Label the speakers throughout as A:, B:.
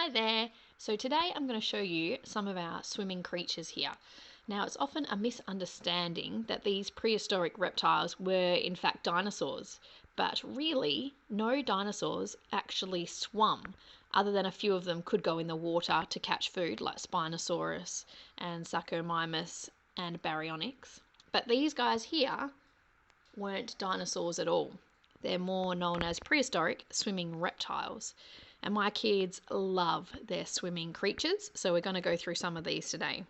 A: Hi there! So today I'm going to show you some of our swimming creatures here. Now it's often a misunderstanding that these prehistoric reptiles were in fact dinosaurs, but really no dinosaurs actually swum, other than a few of them could go in the water to catch food like Spinosaurus and Saccharomyces and Baryonyx. But these guys here weren't dinosaurs at all. They're more known as prehistoric swimming reptiles. And my kids love their swimming creatures, so we're going to go through some of these today.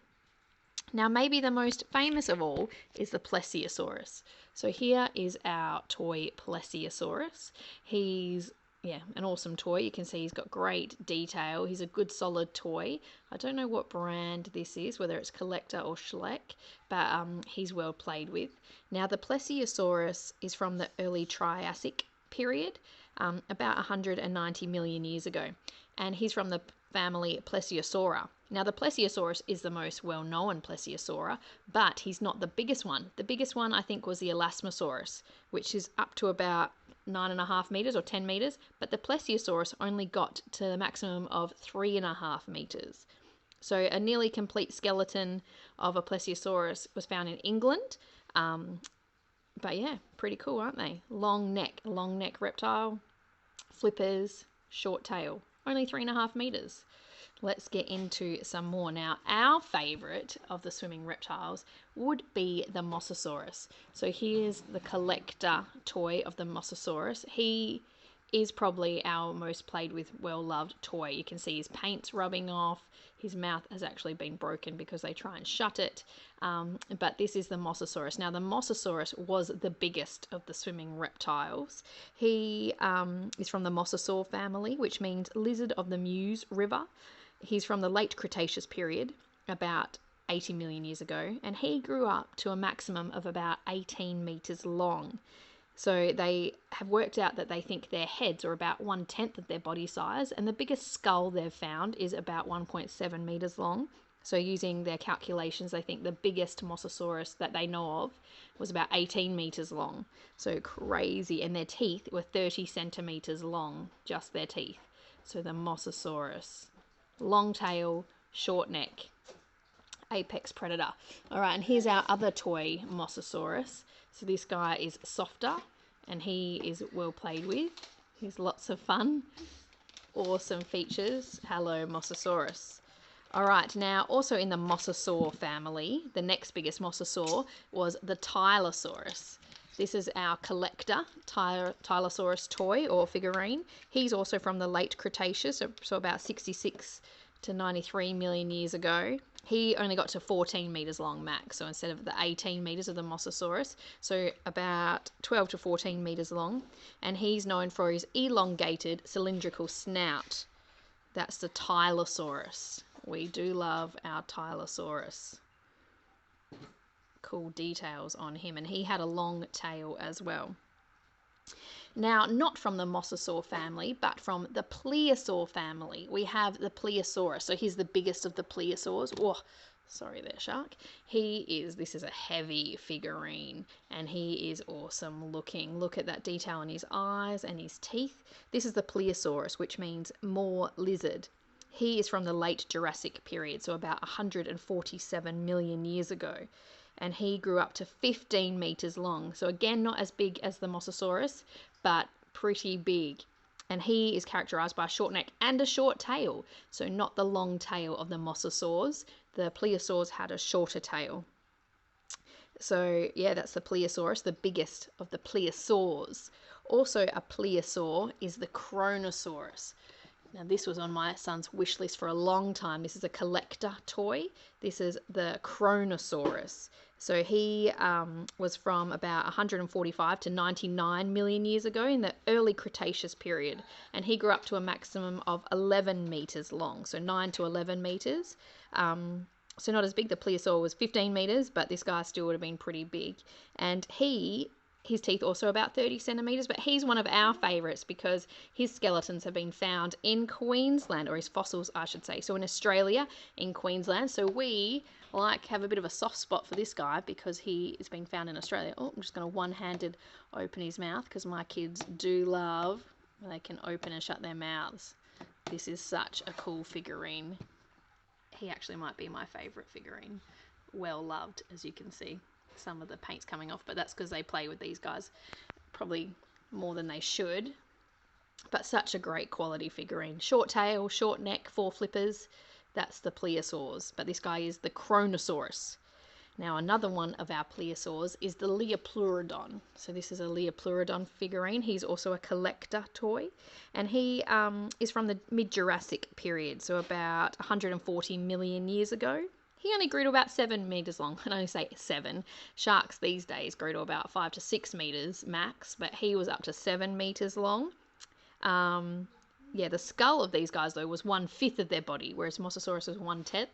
A: Now, maybe the most famous of all is the Plesiosaurus. So here is our toy Plesiosaurus. He's an awesome toy. You can see he's got great detail. He's a good solid toy. I don't know what brand this is, whether it's CollectA or Schleck, but he's well played with. Now, the Plesiosaurus is from the early Triassic period, about 190 million years ago, and he's from the family Plesiosaura. Now, the Plesiosaurus is the most well-known Plesiosaura, but he's not the biggest one. The biggest one, I think, was the Elasmosaurus, which is up to about 9.5 meters or 10 meters, but the Plesiosaurus only got to the maximum of 3.5 meters. So a nearly complete skeleton of a Plesiosaurus was found in England. But yeah, pretty cool, aren't they? Long neck reptile, flippers, short tail, only 3.5 meters. Let's get into some more. Now, our favorite of the swimming reptiles would be the Mosasaurus. So here's the CollectA toy of the Mosasaurus. He is probably our most played with, well-loved toy. You can see his paint's rubbing off. His mouth has actually been broken because they try and shut it. But this is the Mosasaurus. Now, the Mosasaurus was the biggest of the swimming reptiles. He is from the Mosasaur family, which means lizard of the Meuse River. He's from the late Cretaceous period, about 80 million years ago, and he grew up to a maximum of about 18 meters long. So they have worked out that they think their heads are about 1/10 of their body size, and the biggest skull they've found is about 1.7 meters long. So using their calculations, they think the biggest Mosasaurus that they know of was about 18 meters long. So crazy. And their teeth were 30 centimeters long, just their teeth. So the Mosasaurus. Long tail, short neck, apex predator. All right, and here's our other toy Mosasaurus. So this guy is softer and he is well played with. He's lots of fun. Awesome features. Hello, Mosasaurus. All right, now also in the Mosasaur family, the next biggest Mosasaur was the Tylosaurus. This is our CollectA Tylosaurus toy or figurine. He's also from the late Cretaceous, so about 66 to 93 million years ago. He only got to 14 meters long max, so instead of the 18 meters of the Mosasaurus, so about 12 to 14 meters long. And he's known for his elongated cylindrical snout. That's the Tylosaurus. We do love our Tylosaurus. Cool details on him, and he had a long tail as well. Now, not from the Mosasaur family, but from the Plesiosaur family, we have the Pliosaurus. So he's the biggest of the Plesiosaurs. Oh, sorry there, shark. This is a heavy figurine, and he is awesome looking. Look at that detail on his eyes and his teeth. This is the Pliosaurus, which means more lizard. He is from the late Jurassic period, so about 147 million years ago. And he grew up to 15 meters long. So again, not as big as the Mosasaurus, but pretty big. And he is characterized by a short neck and a short tail. So not the long tail of the Mosasaurs. The Pliosaurs had a shorter tail. So yeah, that's the Pliosaurus, the biggest of the plesiosaurs. Also a plesiosaur is the Kronosaurus. Now, this was on my son's wish list for a long time. This is a CollectA toy. This is the Kronosaurus. So he was from about 145 to 99 million years ago in the early Cretaceous period. And he grew up to a maximum of 11 meters long, so 9 to 11 meters. So not as big. The plesiosaur was 15 meters, but this guy still would have been pretty big. And his teeth also about 30 centimeters, but he's one of our favorites because his skeletons have been found in Queensland, or his fossils, I should say. So in Australia, in Queensland. So we have a bit of a soft spot for this guy because he is being found in Australia. Oh, I'm just going to one-handed open his mouth because my kids do love when they can open and shut their mouths. This is such a cool figurine. He actually might be my favourite figurine. Well loved, as you can see. Some of the paint's coming off, but that's because they play with these guys probably more than they should. But such a great quality figurine. Short tail, short neck, 4 flippers. That's the Pliosaurus, but this guy is the Kronosaurus. Now another one of our Plesiosaurs is the Liopleurodon. So this is a Liopleurodon figurine. He's also a collector toy, and he is from the mid-Jurassic period, so about 140 million years ago. He only grew to about 7 meters long. I only say 7. Sharks these days grow to about 5 to 6 meters max, but he was up to 7 meters long. Yeah, the skull of these guys though was 1/5 of their body, whereas Mosasaurus was 1/10.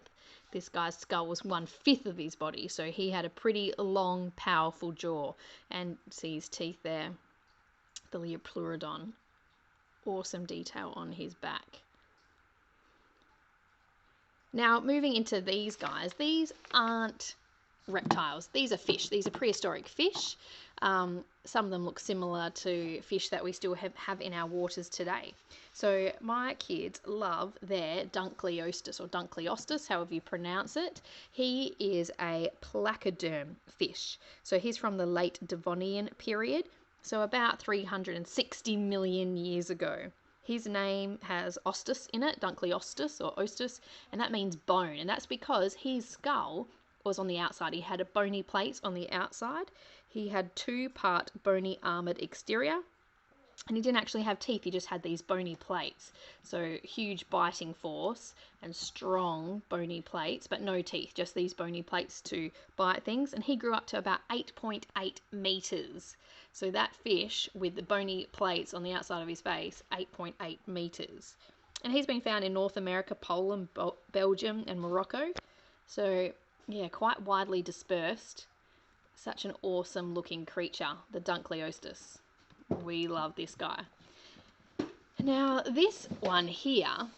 A: This guy's skull was 1/5 of his body, so he had a pretty long, powerful jaw. And see his teeth there, the Liopleurodon. Awesome detail on his back. Now, moving into these guys, these aren't reptiles. These are fish. These are prehistoric fish. Some of them look similar to fish that we still have in our waters today. So my kids love their Dunkleosteus, or Dunkleosteus, however you pronounce it. He is a placoderm fish. So he's from the late Devonian period, so about 360 million years ago. His name has ostis in it, Dunkleosteus or ostis, and that means bone. And that's because his skull was on the outside. He had a bony plate on the outside. He had 2-part bony armoured exterior. And he didn't actually have teeth, he just had these bony plates. So huge biting force and strong bony plates, but no teeth, just these bony plates to bite things. And he grew up to about 8.8 meters. So that fish with the bony plates on the outside of his face, 8.8 meters. And he's been found in North America, Poland, Belgium and Morocco. So yeah, quite widely dispersed. Such an awesome looking creature, the Dunkleosteus. We love this guy. Now this one here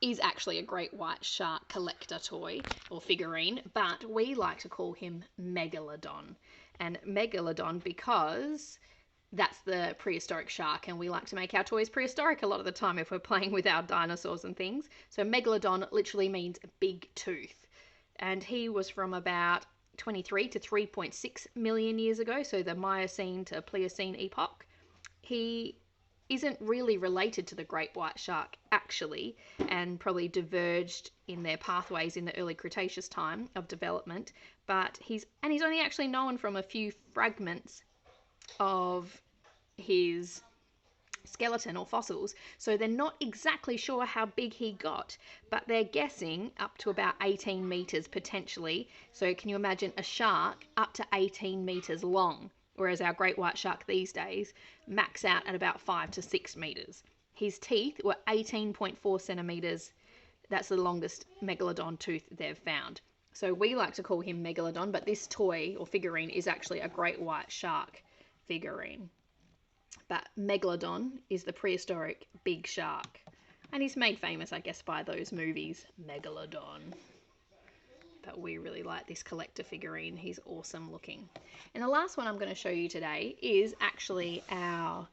A: is actually a great white shark collector toy or figurine, but we like to call him Megalodon. And Megalodon because that's the prehistoric shark, and we like to make our toys prehistoric a lot of the time if we're playing with our dinosaurs and things. So Megalodon literally means big tooth, and he was from about 23 to 3.6 million years ago, so the Miocene to Pliocene epoch. He isn't really related to the great white shark actually, and probably diverged in their pathways in the early Cretaceous time of development, but he's only actually known from a few fragments of his skeleton or fossils, so they're not exactly sure how big he got, but they're guessing up to about 18 meters potentially. So can you imagine a shark up to 18 meters long, whereas our great white shark these days max out at about 5 to 6 meters. His teeth were 18.4 centimeters. That's the longest Megalodon tooth they've found. So we like to call him Megalodon, but this toy or figurine is actually a great white shark figurine. But Megalodon is the prehistoric big shark. And he's made famous, I guess, by those movies, Megalodon. But we really like this collector figurine. He's awesome looking. And the last one I'm going to show you today is actually our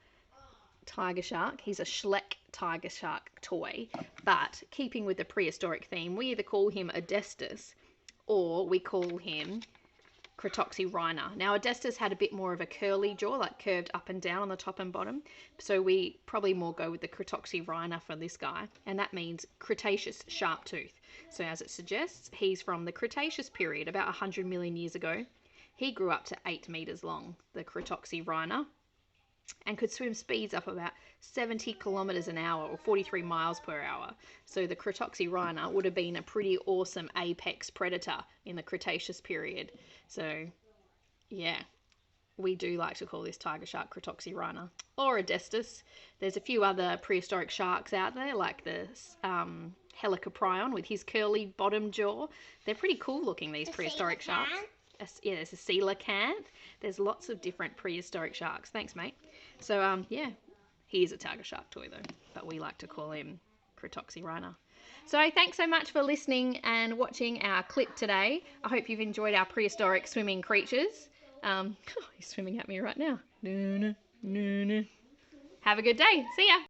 A: tiger shark. He's a Schleck tiger shark toy. But keeping with the prehistoric theme, we either call him Adestus or we call him Cretoxyrhina. Now Adestus had a bit more of a curly jaw, like curved up and down on the top and bottom, so we probably more go with the Cretoxyrhina for this guy, and that means Cretaceous sharp tooth. So as it suggests, he's from the Cretaceous period, about 100 million years ago. He grew up to 8 meters long, the Cretoxyrhina, and could swim speeds up about 70 kilometers an hour or 43 miles per hour. So the Cretoxyrhina would have been a pretty awesome apex predator in the Cretaceous period. So yeah, we do like to call this tiger shark Cretoxyrhina or Adestus. There's a few other prehistoric sharks out there, like the Helicoprion with his curly bottom jaw. They're pretty cool looking, these prehistoric sharks. Yeah, there's a coelacanth. There's lots of different prehistoric sharks. Thanks, mate. So, yeah, he is a tiger shark toy, though, but we like to call him Cretoxyrhina. So, thanks so much for listening and watching our clip today. I hope you've enjoyed our prehistoric swimming creatures. He's swimming at me right now. Have a good day. See ya.